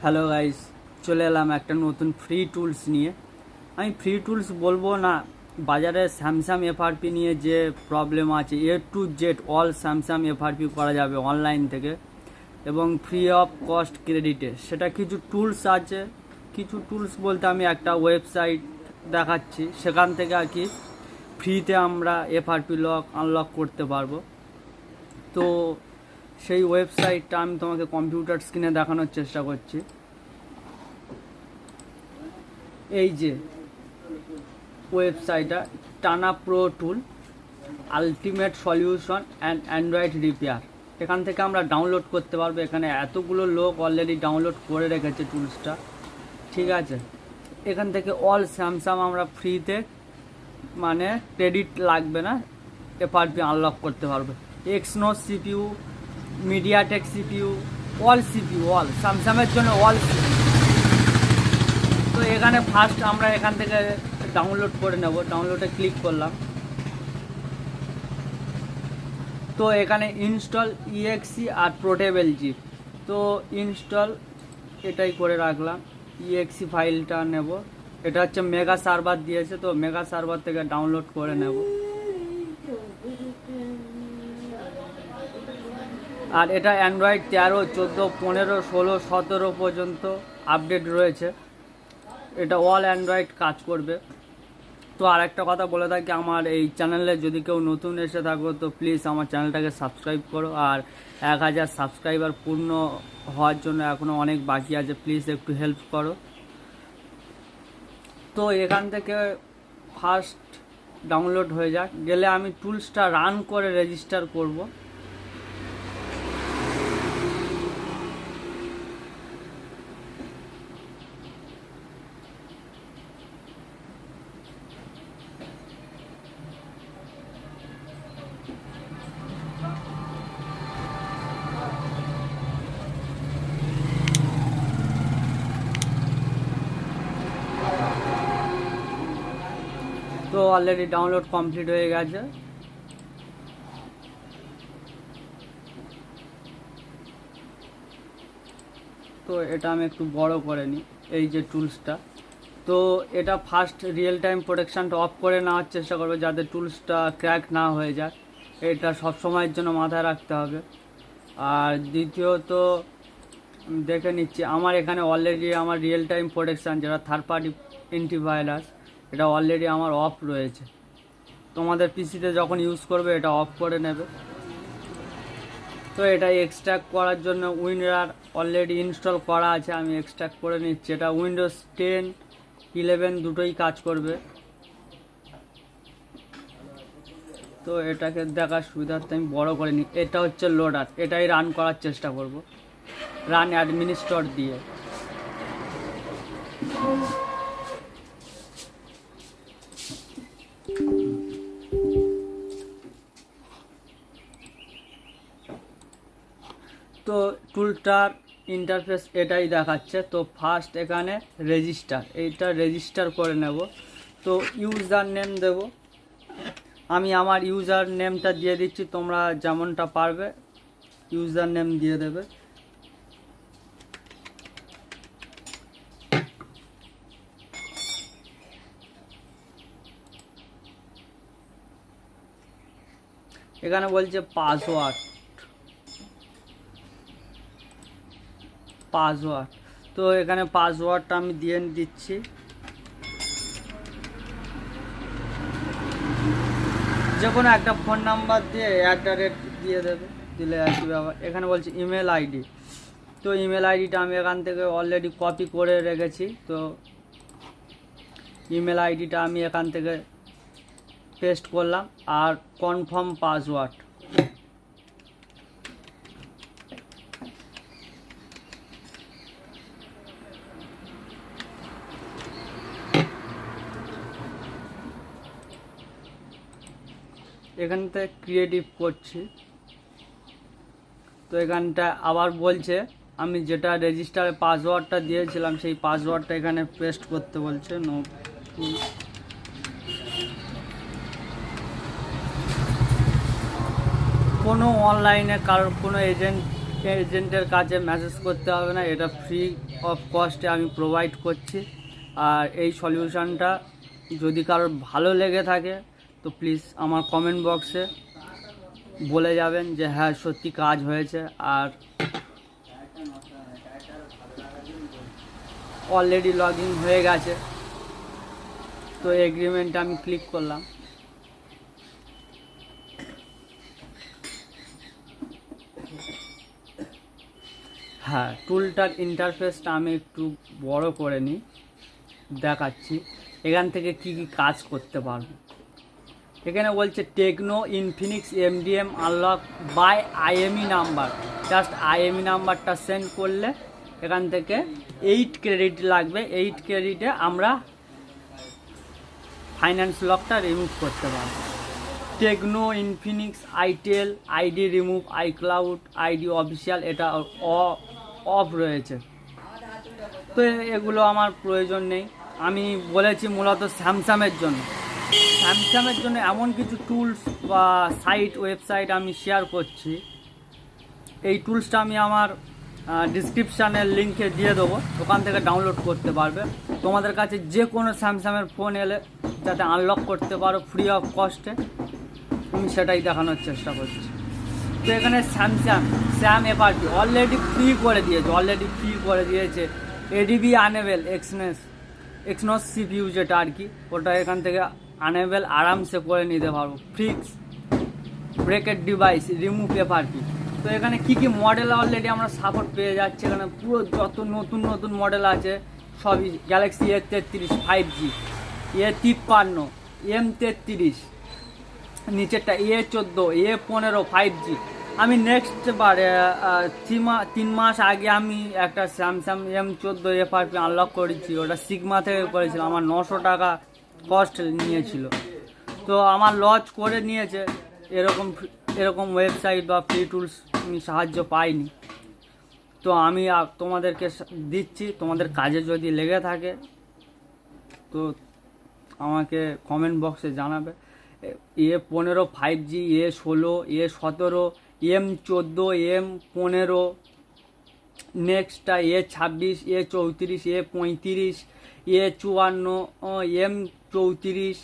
Hello guys, চলে এলাম একটা নতুন ফ্রি টুলস নিয়ে। আমি ফ্রি টুলস বলবো না, বাজারে স্যামসাং এফআরপি নিয়ে যে প্রবলেম আছে, A to Z all Samsung FRP করা যাবে অনলাইন থেকে এবং ফ্রি অফ কস্ট ক্রেডিটে। সেটা কিছু টুলস আছে, কিছু টুলস বলতে আমি একটা ওয়েবসাইট দেখাচ্ছি, সেখান থেকে আর কি ফ্রিতে আমরা এফআরপি লক আনলক করতে পারবো। তো সেই ওয়েবসাইটটা আমি তোমাকে কম্পিউটার স্ক্রিনে দেখানোর চেষ্টা করছি। এই যে ওয়েবসাইটটা, টানা pro tool ultimate solution and Android repair, এখান থেকে আমরা ডাউনলোড করতে পারবো। এখানে এতগুলো লোক অলরেডি ডাউনলোড করে রেখেছে টুলসটা, ঠিক আছে। এখান থেকে অল স্যামসাং আমরা ফ্রিতে, মানে ক্রেডিট লাগবে না, এফআরপি আনলক করতে পারবো। এক্সনো সিপিইউ, মিডিয়াটেক সিপিইউ, অল স্যামসাংয়ের জন্য অল সিপিইউ। তো এখানে ফার্স্ট আমরা এখান থেকে ডাউনলোড করে নেব। ডাউনলোডে ক্লিক করলাম, তো এখানে ইনস্টল ইএক্সি আর পোর্টেবল জিপ। তো ইনস্টল এটাই করে রাখলাম। ইএক্সি ফাইলটা নেব, এটা হচ্ছে মেগা সার্ভার দিয়েছে, তো মেগা সার্ভার থেকে ডাউনলোড করে নেব। আর এটা অ্যান্ড্রয়েড 13, 14, 15, 16, 17 পর্যন্ত আপডেট রয়েছে। এটা অল অ্যান্ড্রয়েড কাজ করবে। তো আর একটা কথা বলে থাকি, আমার এই চ্যানেলে যদি কেউ নতুন এসে থাকো তো প্লিজ আমার চ্যানেলটাকে সাবস্ক্রাইব করো। আর 1000 সাবস্ক্রাইবার পূর্ণ হওয়ার জন্য এখনও অনেক বাকি আছে, প্লিজ একটু হেল্প করো। তো এখান থেকে ফার্স্ট ডাউনলোড হয়ে যাক, গেলে আমি টুলসটা রান করে রেজিস্টার করব। তো অলরেডি ডাউনলোড কমপ্লিট হয়ে গেছে। তো এটা আমি একটু বড় করে নিই, এই যে টুলসটা। তো এটা ফার্স্ট রিয়েল টাইম প্রোটেকশানটা অফ করে নেওয়ার চেষ্টা করবে, যাতে টুলসটা ক্র্যাক না হয়ে যায়। এটা সব সময়ের জন্য মাথায় রাখতে হবে। আর দ্বিতীয়ত দেখে নিচ্ছি, আমার এখানে অলরেডি আমার রিয়েল টাইম প্রোটেকশান, যেটা থার্ড পার্টি অ্যান্টিভাইরাস, এটা অলরেডি আমার অফ রয়েছে। তোমাদের পিসিতে যখন ইউজ করবে এটা অফ করে নেবে। তো এটা এক্সট্র্যাক্ট করার জন্য উইন্ডার অলরেডি ইনস্টল করা আছে, আমি এক্সট্র্যাক্ট করে নিচ্ছি। এটা উইন্ডোজ 10, 11 দুটোই কাজ করবে। তো এটাকে দেখার সুবিধার্থে আমি বড় করে নিই। এটা হচ্ছে লোডার, এটাই রান করার চেষ্টা করব, রান অ্যাডমিনিস্ট্রেটর দিয়ে। তো টুলটার ইন্টারফেস এটাই দেখাচ্ছে। তো ফার্স্ট এখানে রেজিস্টার, এইটা রেজিস্টার করে নেব। তো ইউজার নেম দেব, আমি আমার ইউজার নেমটা দিয়ে দিচ্ছি, তোমরা যেমনটা পারবে ইউজার নেম দিয়ে দেবে। এখানে বলছে পাসওয়ার্ড, তো এখানে পাসওয়ার্ডটা আমি দিয়ে দিচ্ছি। যে কোনো একটা ফোন নাম্বার দিয়ে @ দিয়ে দেবে, দিলে আর কি ব্যাপার। এখানে বলছে ইমেল আইডি, তো ইমেল আইডিটা আমি এখান থেকে অলরেডি কপি করে রেখেছি। তো ইমেল আইডিটা আমি এখান থেকে পেস্ট করলাম, আর কনফার্ম পাসওয়ার্ড। এখান থেকে ক্রিয়েটিভ করছি। তো এখানটা আবার বলছে আমি যেটা রেজিস্টারে পাসওয়ার্ডটা দিয়েছিলাম সেই পাসওয়ার্ডটা এখানে পেস্ট করতে বলছে। কোনো অনলাইনে কারোর কোনো এজেন্টের কাছে মেসেজ করতে হবে না, এটা ফ্রি অফ কস্টে আমি প্রোভাইড করছি। আর এই সলিউশনটা যদি কারোর ভালো লেগে থাকে তো প্লিজ আমার কমেন্ট বক্সে বলে যাবেন যে হ্যাঁ সত্যি কাজ হয়েছে। আর অলরেডি লগ ইন হয়ে গেছে, তো এগ্রিমেন্টে আমি ক্লিক করলাম। হ্যাঁ, টুলটার ইন্টারফেসটা আমি একটু বড় করে নিই, দেখাচ্ছি এখান থেকে কি কি কাজ করতে পারবো। এখানে বলছে Tecno Infinix MDM unlock by IME number. Just IME নাম্বারটা সেন্ড করলে এখান থেকে 8 ক্রেডিট লাগবে। 8 ক্রেডিটে আমরা ফাইন্যান্স লকটা রিমুভ করতে পারবো। Techno Infinix itel ID remove iCloud ID official, এটা অফ রয়েছে, তো এগুলো আমার প্রয়োজন নেই। আমি বলেছি মূলত স্যামসাংয়ের জন্য এমন কিছু টুলস বা সাইট ওয়েবসাইট আমি শেয়ার করছি। এই টুলসটা আমি আমার ডিসক্রিপশানের লিঙ্কে দিয়ে দেবো, ওখান থেকে ডাউনলোড করতে পারবে। তোমাদের কাছে যে কোনো স্যামসাংয়ের ফোন এলে যাতে আনলক করতে পারো ফ্রি অফ কস্টে, আমি সেটাই দেখানোর চেষ্টা করছি। তো এখানে স্যাম এফআরপি অলরেডি ফ্রি করে দিয়েছে। এডিবি আনেবেল এক্সনোস সিপিইউ যেটা আর কি, ওটা এখান থেকে আনেবেল আরামসে করে নিতে পারবো। Fix bracket device remove FRP. তো এখানে কি কি মডেল অলরেডি আমরা সাপোর্ট পেয়ে যাচ্ছি। এখানে পুরো যত নতুন মডেল আছে সবই Galaxy A33 5G, A53, M33, নিচেরটা A14, A15 5G। আমি নেক্সট বার 3 মাস আগে আমি একটা স্যামসাং M14 এফআরপি আনলক করেছি, ওটা সিগমা থেকে করেছিলাম। আমার 900 টাকা কস্ট নিয়েছিল, তো আমার লঞ্চ করে নিয়েছে। এরকম ওয়েবসাইট বা ফ্রি টুলস আমি সাহায্য পাইনি, তো আমি তোমাদেরকে দিচ্ছি। তোমাদের কাজে যদি লেগে থাকে তো আমাকে কমেন্ট বক্সে জানাবে। A15 5G, A16, A17, M14, M15, নেক্সটটা A26, A34, A35, A54, M34,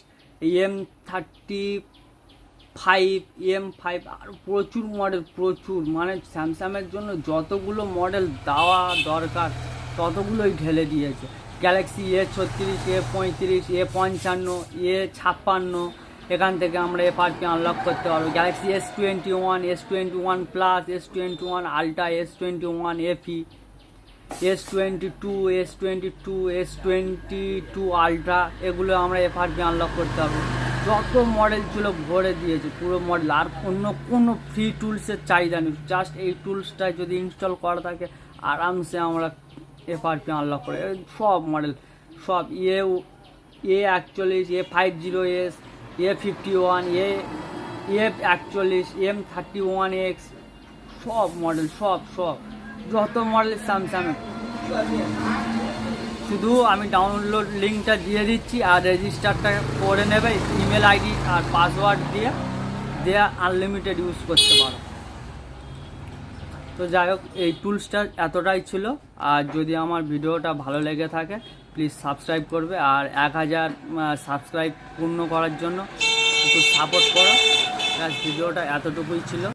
M35, M5, আর প্রচুর মানে স্যামসাংয়ের জন্য যতগুলো মডেল দেওয়া দরকার ততগুলোই ঢেলে দিয়েছে। Galaxy A36, A35, A55, A56, এখান থেকে আমরা এফআরপি আনলক করতে পারবো। Galaxy S21, S21 plus, S21 ultra, S21 FE, S22, S22 ultra, এগুলো আমরা এফআরপি আনলক করতে পারবো। যত মডেল ছিল ভরে দিয়েছে পুরো মডেল। আর অন্য কোনো ফ্রি টুলসের চাহিদা নেই, জাস্ট এই টুলসটা যদি ইনস্টল করা থাকে আরামসে আমরা এফআরপি আনলক করে সব মডেল, সব A41, A50s, A51, A41, M31X, সব মডেল, সব যত মডেল স্যামসাংয়ের। শুধু আমি ডাউনলোড লিঙ্কটা দিয়ে দিচ্ছি আর রেজিস্টারটা করে নেবে, ইমেল আইডি আর পাসওয়ার্ড দিয়ে আনলিমিটেড ইউজ করতে পারো। তো যাই হোক, এই টুলসটা এতটাই ছিল। আর যদি আমার ভিডিওটা ভালো লেগে থাকে প্লিজ সাবস্ক্রাইব করবে, আর 1000 সাবস্ক্রাইব পূর্ণ করার জন্য একটু সাপোর্ট করো। ভিডিওটা এতটুকুই ছিল।